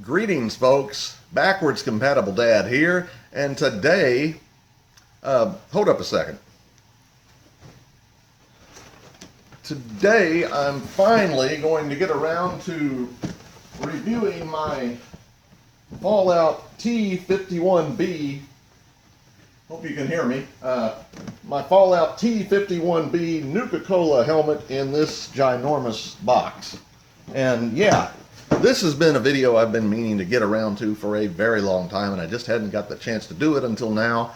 Greetings, folks. Backwards Compatible Dad here, and today, hold up a second. Today, I'm finally going to get around to reviewing my Fallout T-51b. Hope you can hear me. My Fallout T-51b Nuka-Cola helmet in this ginormous box. And yeah, this has been a video I've been meaning to get around to for a very long time, and I just hadn't got the chance to do it until now.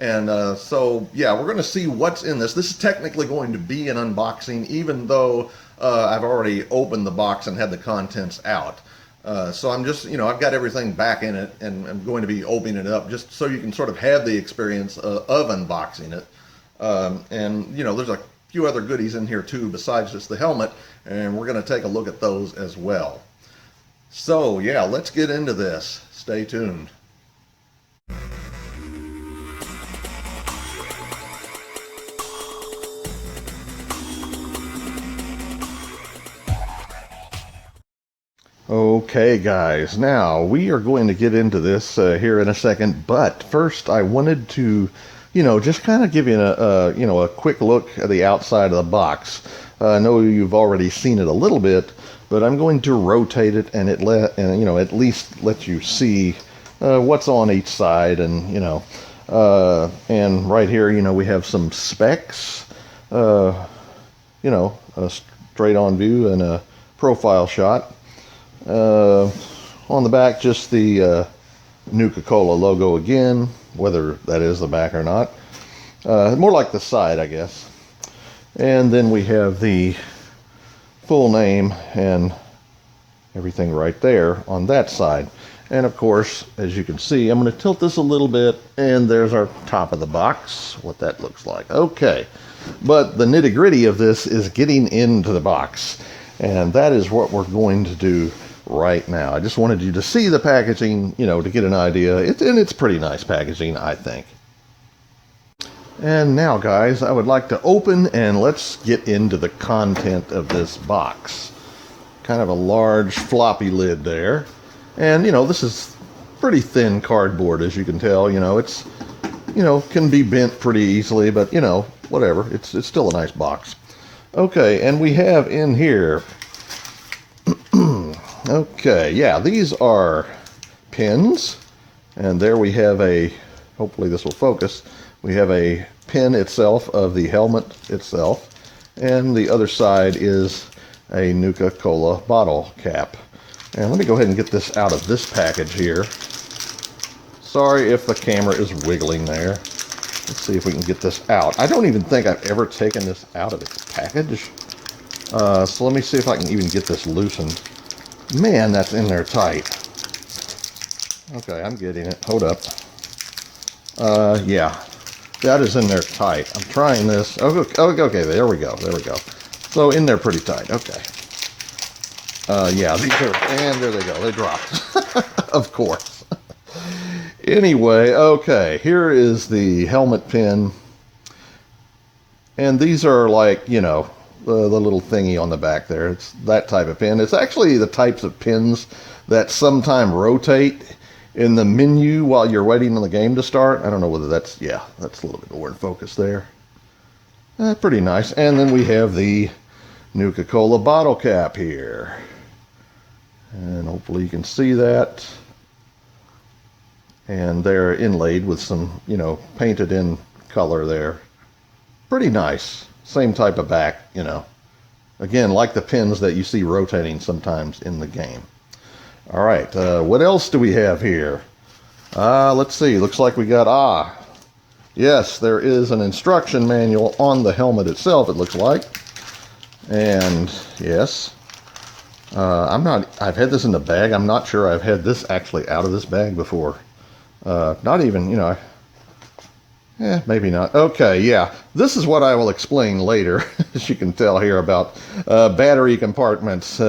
And so, yeah, we're going to see what's in this. This is technically going to be an unboxing, even though I've already opened the box and had the contents out. So I'm just, I've got everything back in it, and I'm going to be opening it up just so you can sort of have the experience of unboxing it. And, there's a few other goodies in here, too, besides just the helmet, and we're going to take a look at those as well. So, yeah, let's get into this. Stay tuned. Okay, guys, now we are going to get into this here in a second, but first I wanted to, just kind of give you a quick look at the outside of the box. I know you've already seen it a little bit, but I'm going to rotate it and at least let you see what's on each side, and and right here, we have some specs, a straight on view and a profile shot. On the back, just the Nuka-Cola logo again, whether that is the back or not. More like the side, I guess. And then we have the full name and everything right there on that side. And of course, as you can see, I'm going to tilt this a little bit, and there's our top of the box, what that looks like. Okay, but the nitty-gritty of this is getting into the box, and that is what we're going to do right now. I just wanted you to see the packaging, to get an idea. It's pretty nice packaging, I think. And now, guys, I would like to open and let's get into the content of this box. Kind of a large floppy lid there. And, this is pretty thin cardboard, as you can tell. It's, can be bent pretty easily, but, whatever. It's still a nice box. Okay, and we have in here, okay, yeah, these are pins. And there we have hopefully this will focus, we have a pin itself of the helmet itself, and the other side is a Nuka-Cola bottle cap. And let me go ahead and get this out of this package here. Sorry if the camera is wiggling there. Let's see if we can get this out. I don't even think I've ever taken this out of its package. So let me see if I can even get this loosened. Man, that's in there tight. Okay, I'm getting it. Hold up. Yeah. That is in there tight. I'm trying this. Okay, there we go. There we go. So in there pretty tight. Okay. Yeah, these are, and there they go. They dropped. Of course. Anyway, okay, here is the helmet pin. And these are like, the little thingy on the back there. It's that type of pin. It's actually the types of pins that sometimes rotate in the menu while you're waiting on the game to start. I don't know whether that's, yeah, that's a little bit more in focus there. Pretty nice. And then we have the Nuka-Cola bottle cap here. And hopefully you can see that. And they're inlaid with some, painted in color there. Pretty nice. Same type of back, Again, like the pins that you see rotating sometimes in the game. All right, what else do we have here? Let's see. Looks like we got, yes, there is an instruction manual on the helmet itself, it looks like. And, yes, I've had this in the bag. I'm not sure I've had this actually out of this bag before. Not even, maybe not. Okay, yeah. This is what I will explain later, as you can tell here, about battery compartments.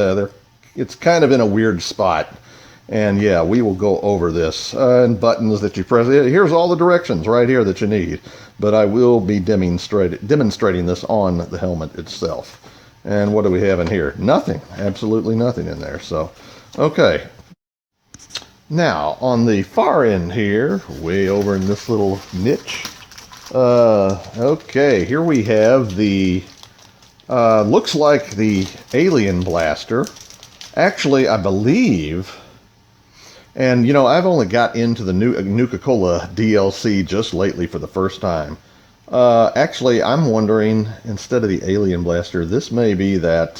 It's kind of in a weird spot. And yeah, we will go over this. And buttons that you press. Here's all the directions right here that you need. But I will be demonstrating this on the helmet itself. And what do we have in here? Nothing. Absolutely nothing in there. So, okay. Now, on the far end here, way over in this little niche, okay, here we have the, looks like the Alien Blaster. Actually, I believe, and you know, I've only got into the Nuka-Cola DLC just lately for the first time. Actually, I'm wondering, instead of the Alien Blaster, this may be that,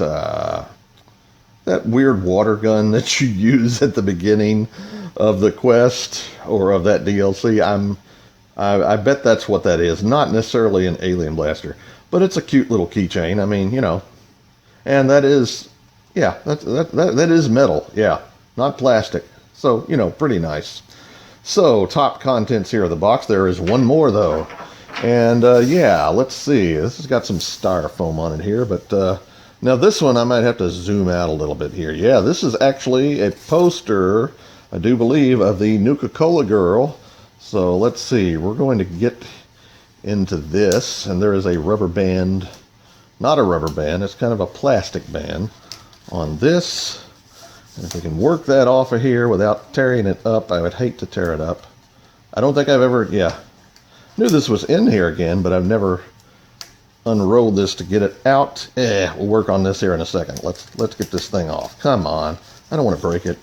that weird water gun that you use at the beginning of the quest or of that DLC. I bet that's what that is. Not necessarily an Alien Blaster, but it's a cute little keychain. I mean, you know, and that is, yeah, that is metal. Yeah, not plastic. So, you know, pretty nice. So, top contents here of the box. There is one more, though. And, yeah, let's see. This has got some styrofoam on it here. But, now this one I might have to zoom out a little bit here. Yeah, this is actually a poster, I do believe, of the Nuka-Cola girl. So, let's see. We're going to get into this. And there is a rubber band. Not a rubber band. It's kind of a plastic band on this. And if we can work that off of here without tearing it up, I would hate to tear it up. I don't think I've ever, yeah, knew this was in here again, but I've never unrolled this to get it out. We'll work on this here in a second. Let's get this thing off. Come on. I don't want to break it.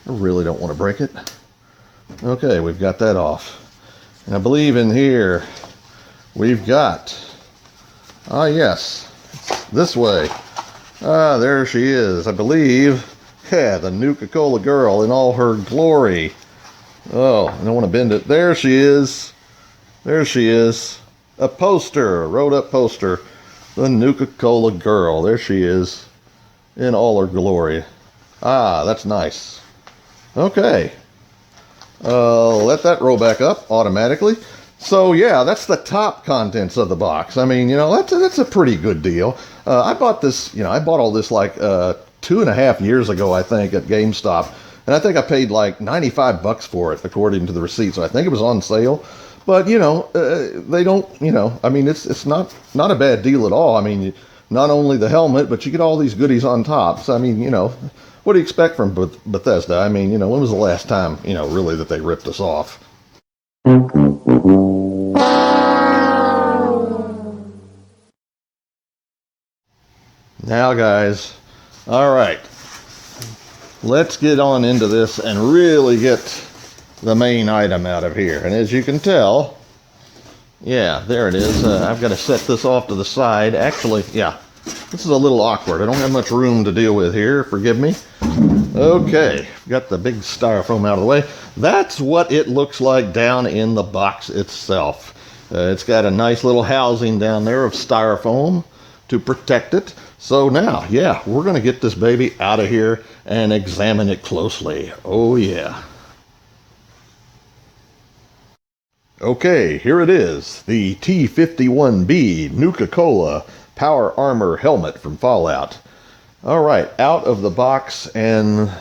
I really don't want to break it. Okay, we've got that off. And I believe in here we've got, ah yes, this way. Ah, there she is, I believe. Yeah, the Nuka-Cola girl in all her glory. Oh, I don't want to bend it. There she is. There she is. A poster, a rolled up poster. The Nuka-Cola girl. There she is in all her glory. Ah, that's nice. Okay. Let that roll back up automatically. So yeah, that's the top contents of the box. I mean, you know, that's a pretty good deal. I bought this, you know, I bought all this like 2.5 years ago, I think, at GameStop. And I think I paid like $95 for it, according to the receipt. So I think it was on sale. But, you know, they don't, you know, I mean, it's not a bad deal at all. I mean, not only the helmet, but you get all these goodies on top. So, I mean, you know, what do you expect from Bethesda? I mean, you know, when was the last time, you know, really that they ripped us off? Now, guys, all right, let's get on into this and really get the main item out of here. And as you can tell, yeah, there it is. I've got to set this off to the side. Actually, yeah, this is a little awkward. I don't have much room to deal with here. Forgive me. Okay, got the big styrofoam out of the way. That's what it looks like down in the box itself. It's got a nice little housing down there of styrofoam to protect it. So now, yeah, we're going to get this baby out of here and examine it closely. Oh, yeah. Okay, here it is. The T-51b Nuka-Cola Power Armor Helmet from Fallout. All right, out of the box, and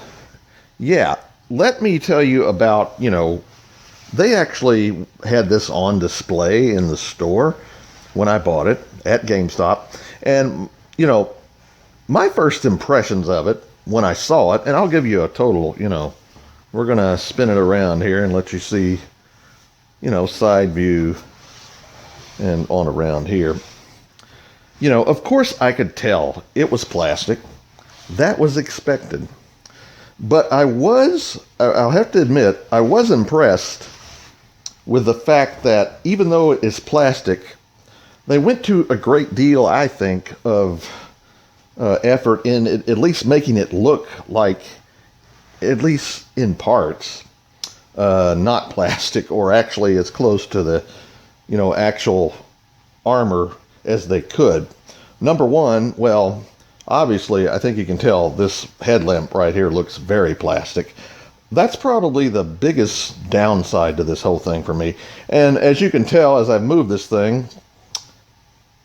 yeah, let me tell you about, you know, they actually had this on display in the store when I bought it at GameStop. And, you know, my first impressions of it when I saw it, and I'll give you a total, you know, we're going to spin it around here and let you see, you know, side view and on around here. You know, of course I could tell it was plastic. That was expected. But I'll have to admit, I was impressed with the fact that even though it is plastic, they went to a great deal, I think, of effort in at least making it look like, at least in parts, not plastic, or actually as close to the, you know, actual armor as they could. Number one, well, obviously, I think you can tell this headlamp right here looks very plastic. That's probably the biggest downside to this whole thing for me. And as you can tell, as I move this thing,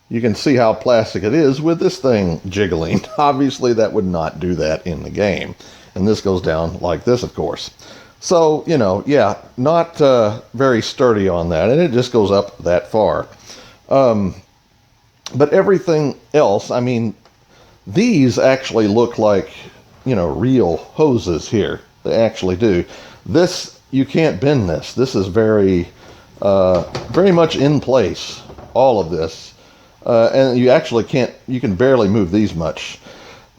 you can see how plastic it is with this thing jiggling. Obviously, that would not do that in the game. And this goes down like this, of course. So, you know, yeah, not very sturdy on that. And it just goes up that far. But everything else, I mean, these actually look like, you know, real hoses here. They actually do. This, you can't bend this. This is very, very much in place, all of this. And you actually can't, you can barely move these much.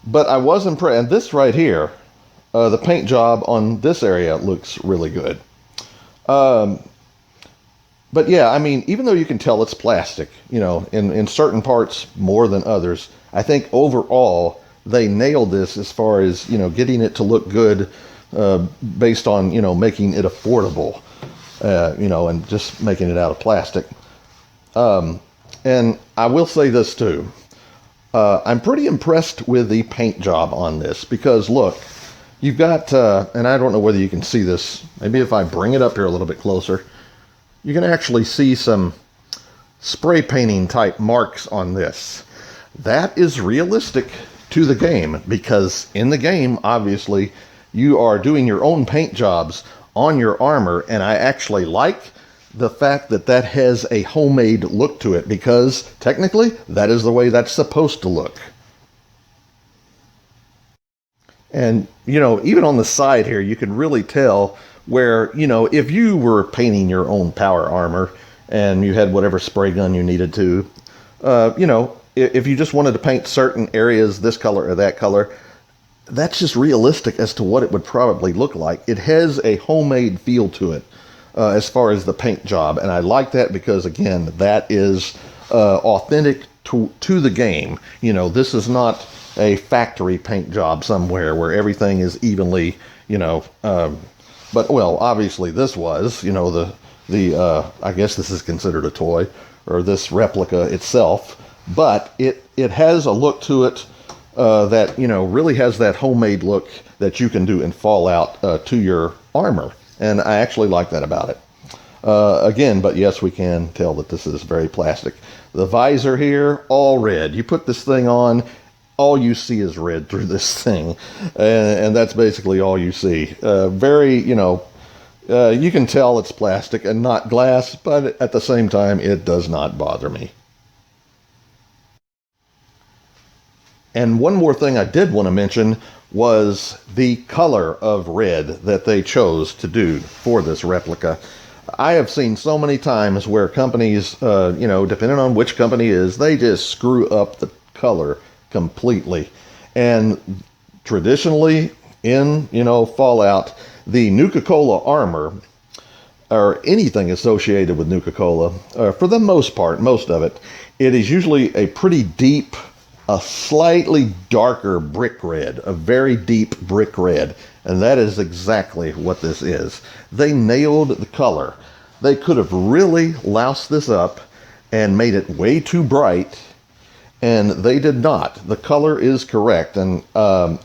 But I was impressed, and this right here, the paint job on this area looks really good. But yeah, I mean, even though you can tell it's plastic, you know, in certain parts more than others, I think overall they nailed this as far as, you know, getting it to look good based on, you know, making it affordable, you know, and just making it out of plastic. And I will say this too. I'm pretty impressed with the paint job on this because look, you've got, and I don't know whether you can see this, maybe if I bring it up here a little bit closer, you can actually see some spray painting type marks on this. That is realistic to the game because in the game, obviously, you are doing your own paint jobs on your armor, and I actually like the fact that that has a homemade look to it because technically that is the way that's supposed to look. And, you know, even on the side here, you can really tell where, you know, if you were painting your own power armor and you had whatever spray gun you needed to, you know, if you just wanted to paint certain areas this color or that color, that's just realistic as to what it would probably look like. It has a homemade feel to it as far as the paint job. And I like that because, again, that is authentic to the game. You know, this is not a factory paint job somewhere where everything is evenly, you know, but, well, obviously this was, you know, I guess this is considered a toy, or this replica itself, but it has a look to it that, you know, really has that homemade look that you can do in Fallout to your armor. And I actually like that about it. Again, but yes, we can tell that this is very plastic. The visor here, all red. You put this thing on, all you see is red through this thing, and that's basically all you see. Very, you know, you can tell it's plastic and not glass, but at the same time, it does not bother me. And one more thing I did want to mention was the color of red that they chose to do for this replica. I have seen so many times where companies, you know, depending on which company it is, they just screw up the color completely. And traditionally in, you know, Fallout, the Nuka-Cola armor or anything associated with Nuka-Cola, for the most part, most of it, it is usually a pretty deep, a slightly darker brick red, a very deep brick red. And that is exactly what this is. They nailed the color. They could have really loused this up and made it way too bright, and they did not. The color is correct, and I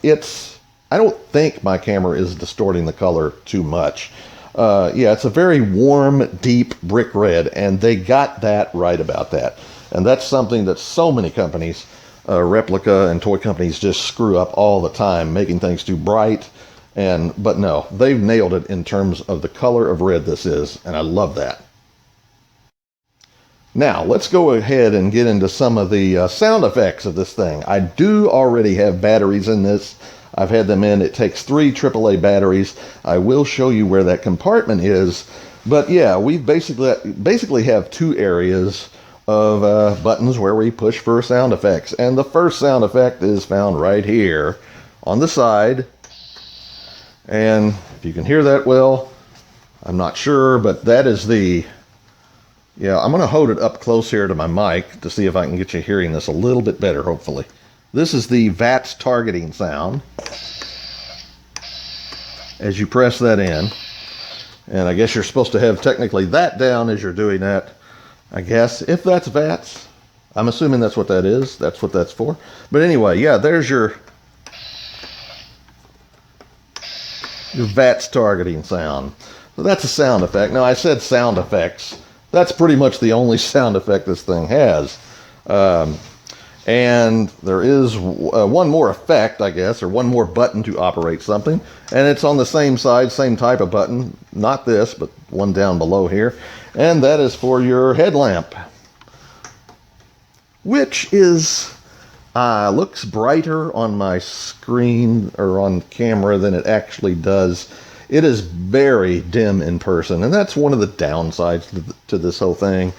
don't think my camera is distorting the color too much. Yeah, it's a very warm, deep brick red, and they got that right about that. And that's something that so many companies, replica and toy companies, just screw up all the time, making things too bright. But no, they've nailed it in terms of the color of red this is, and I love that. Now, let's go ahead and get into some of the sound effects of this thing. I do already have batteries in this. I've had them in. It takes 3 AAA batteries. I will show you where that compartment is. But yeah, we basically have 2 areas of buttons where we push for sound effects. And the first sound effect is found right here on the side. And if you can hear that well, I'm not sure, but that is the... Yeah, I'm going to hold it up close here to my mic to see if I can get you hearing this a little bit better, hopefully. This is the VATS targeting sound as you press that in. And I guess you're supposed to have technically that down as you're doing that, I guess, if that's VATS. I'm assuming that's what that is. That's what that's for. But anyway, yeah, there's your VATS targeting sound. So that's a sound effect. Now, I said sound effects. That's pretty much the only sound effect this thing has. And there is one more effect, I guess, or one more button to operate something. And it's on the same side, same type of button. Not this, but one down below here. And that is for your headlamp, which is looks brighter on my screen or on camera than it actually does It is very dim in person, and that's one of the downsides to this whole thing.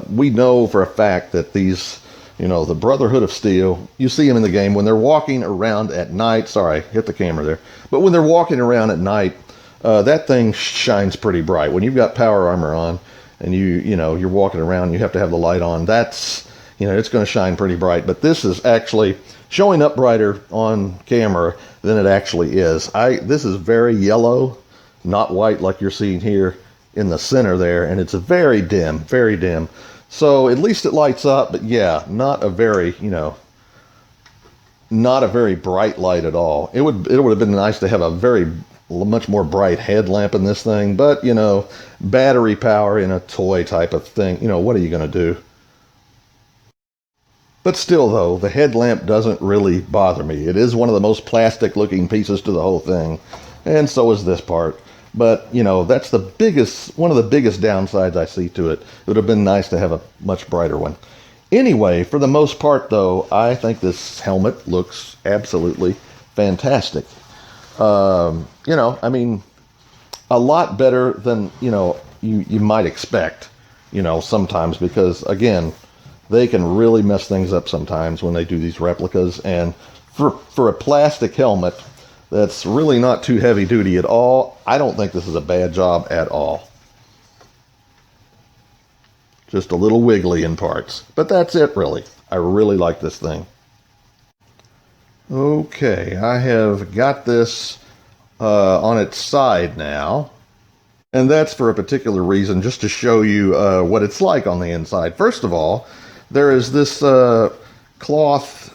We know for a fact that these, the Brotherhood of Steel, you see them in the game when they're walking around at night. Sorry, hit the camera there. But when they're walking around at night, that thing shines pretty bright. When you've got power armor on and you're walking around, you have to have the light on. That's, it's going to shine pretty bright. But this is actually showing up brighter on camera than it actually is. This is very yellow, not white like you're seeing here in the center there, and it's very dim, very dim. So at least it lights up, but yeah, not a very, not a very bright light at all. It would have been nice to have a much more bright headlamp in this thing, but battery power in a toy type of thing, what are you going to do? But still, though, the headlamp doesn't really bother me. It is one of the most plastic-looking pieces to the whole thing, and so is this part. But, that's one of the biggest downsides I see to it. It would have been nice to have a much brighter one. Anyway, for the most part, though, I think this helmet looks absolutely fantastic. I mean, a lot better than, you might expect, sometimes, because, again, they can really mess things up sometimes when they do these replicas. And for a plastic helmet that's really not too heavy duty at all, I don't think this is a bad job at all. Just a little wiggly in parts. But that's it, really. I really like this thing. Okay, I have got this on its side now. And that's for a particular reason, just to show you what it's like on the inside. First of all, there is this cloth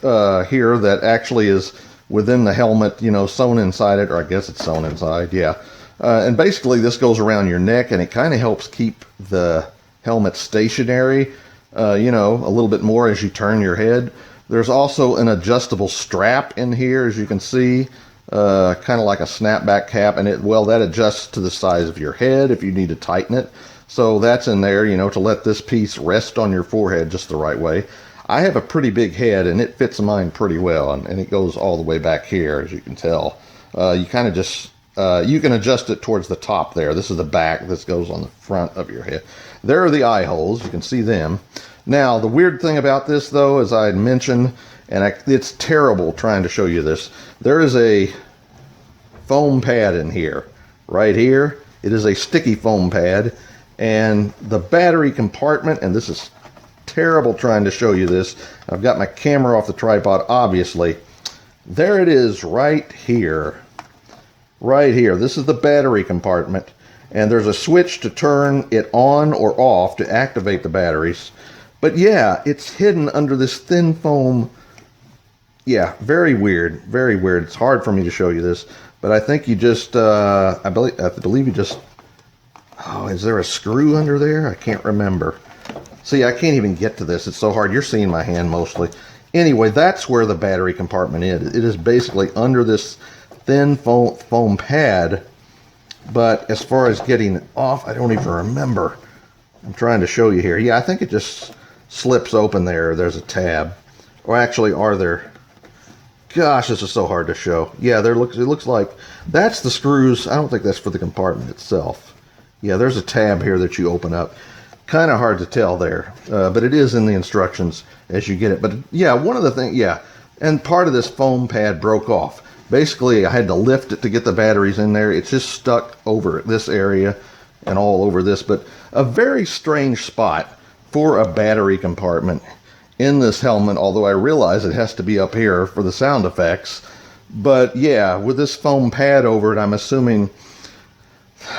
here that actually is within the helmet, sewn inside it, or I guess it's sewn inside, yeah. And basically this goes around your neck, and it kind of helps keep the helmet stationary, a little bit more as you turn your head. There's also an adjustable strap in here, as you can see, kind of like a snapback cap, and that adjusts to the size of your head if you need to tighten it. So that's in there, to let this piece rest on your forehead just the right way. I have a pretty big head, and it fits mine pretty well, and it goes all the way back here, as you can tell. You kind of just, you can adjust it towards the top there. This is the back. This goes on the front of your head. There are the eye holes. You can see them. Now, the weird thing about this, though, as I had mentioned, and it's terrible trying to show you this, there is a foam pad in here. Right here, it is a sticky foam pad, and the battery compartment, and this is terrible trying to show you this. I've got my camera off the tripod, obviously. There it is right here. Right here. This is the battery compartment, and there's a switch to turn it on or off to activate the batteries. But yeah, it's hidden under this thin foam. Yeah, very weird. Very weird. It's hard for me to show you this, but I think you just, I believe you just, oh, is there a screw under there? I can't remember. See, I can't even get to this. It's so hard. You're seeing my hand mostly. Anyway, that's where the battery compartment is. It is basically under this thin foam pad. But as far as getting it off, I don't even remember. I'm trying to show you here. Yeah, I think it just slips open there. There's a tab. Or actually, are there? Gosh, this is so hard to show. Yeah, it looks like that's the screws. I don't think that's for the compartment itself. Yeah, there's a tab here that you open up. Kind of hard to tell there, but it is in the instructions as you get it. But yeah, one of the things, yeah, and part of this foam pad broke off. Basically, I had to lift it to get the batteries in there. It's just stuck over this area and all over this, but a very strange spot for a battery compartment in this helmet, although I realize it has to be up here for the sound effects. But yeah, with this foam pad over it, I'm assuming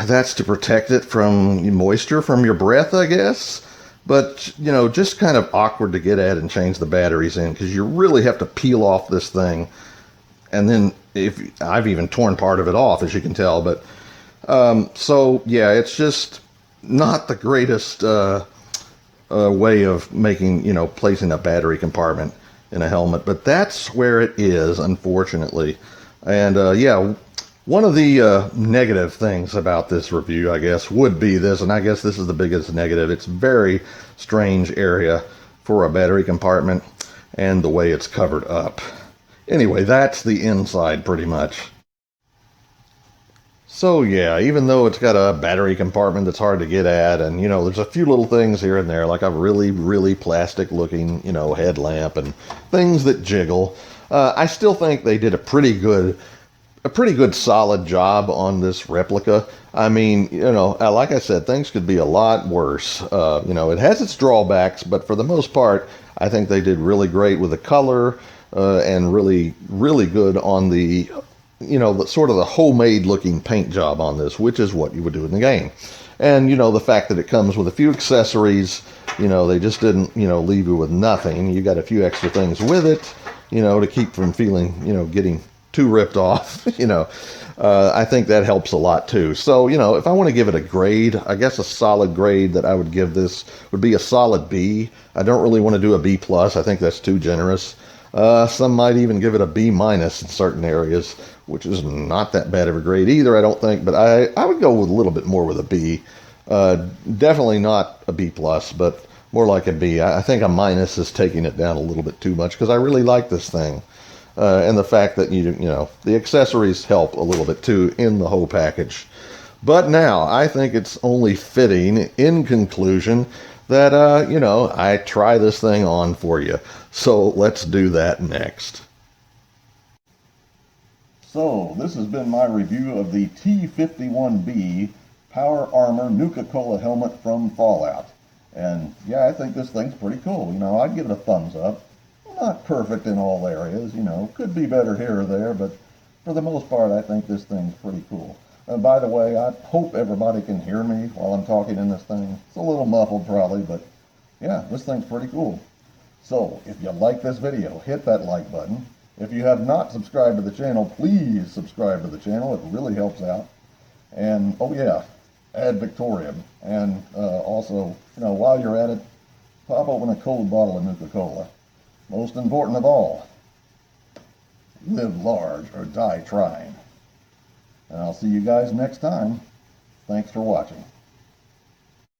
that's to protect it from moisture from your breath, I guess. But, just kind of awkward to get at and change the batteries in, because you really have to peel off this thing. And then I've even torn part of it off, as you can tell. But so yeah, it's just not the greatest way of making, placing a battery compartment in a helmet. But that's where it is, unfortunately. And yeah, one of the negative things about this review, I guess, would be this, and I guess this is the biggest negative. It's a very strange area for a battery compartment and the way it's covered up. Anyway, that's the inside pretty much. So yeah, even though it's got a battery compartment that's hard to get at, and there's a few little things here and there, like a really plastic looking, headlamp and things that jiggle, I still think they did a pretty good solid job on this replica. I mean, like I said, things could be a lot worse. It has its drawbacks, but for the most part, I think they did really great with the color, and really good on the the sort of the homemade looking paint job on this, which is what you would do in the game. And the fact that it comes with a few accessories, they just didn't leave you with nothing. You got a few extra things with it, to keep from feeling getting too ripped off. I think that helps a lot too. So if I want to give it a grade, I guess a solid grade that I would give this would be a solid B. I don't really want to do a B plus. I think that's too generous. Some might even give it a B minus in certain areas, which is not that bad of a grade either, I don't think. But I would go with a little bit more with a B. Definitely not a B plus, but more like a B. I think a minus is taking it down a little bit too much because I really like this thing. And the fact that the accessories help a little bit too in the whole package. But now I think it's only fitting, in conclusion, that I try this thing on for you. So let's do that next. So this has been my review of the T-51b Power Armor Nuka-Cola helmet from Fallout. And yeah, I think this thing's pretty cool. I'd give it a thumbs up. Not perfect in all areas, could be better here or there, but for the most part, I think this thing's pretty cool. And by the way, I hope everybody can hear me while I'm talking in this thing. It's a little muffled probably, but yeah, this thing's pretty cool. So if you like this video, hit that like button. If you have not subscribed to the channel, please subscribe to the channel. It really helps out. And oh yeah, add Victorium. And also, while you're at it, pop open a cold bottle of Nuka-Cola. Most important of all, live large or die trying. And I'll see you guys next time. Thanks for watching.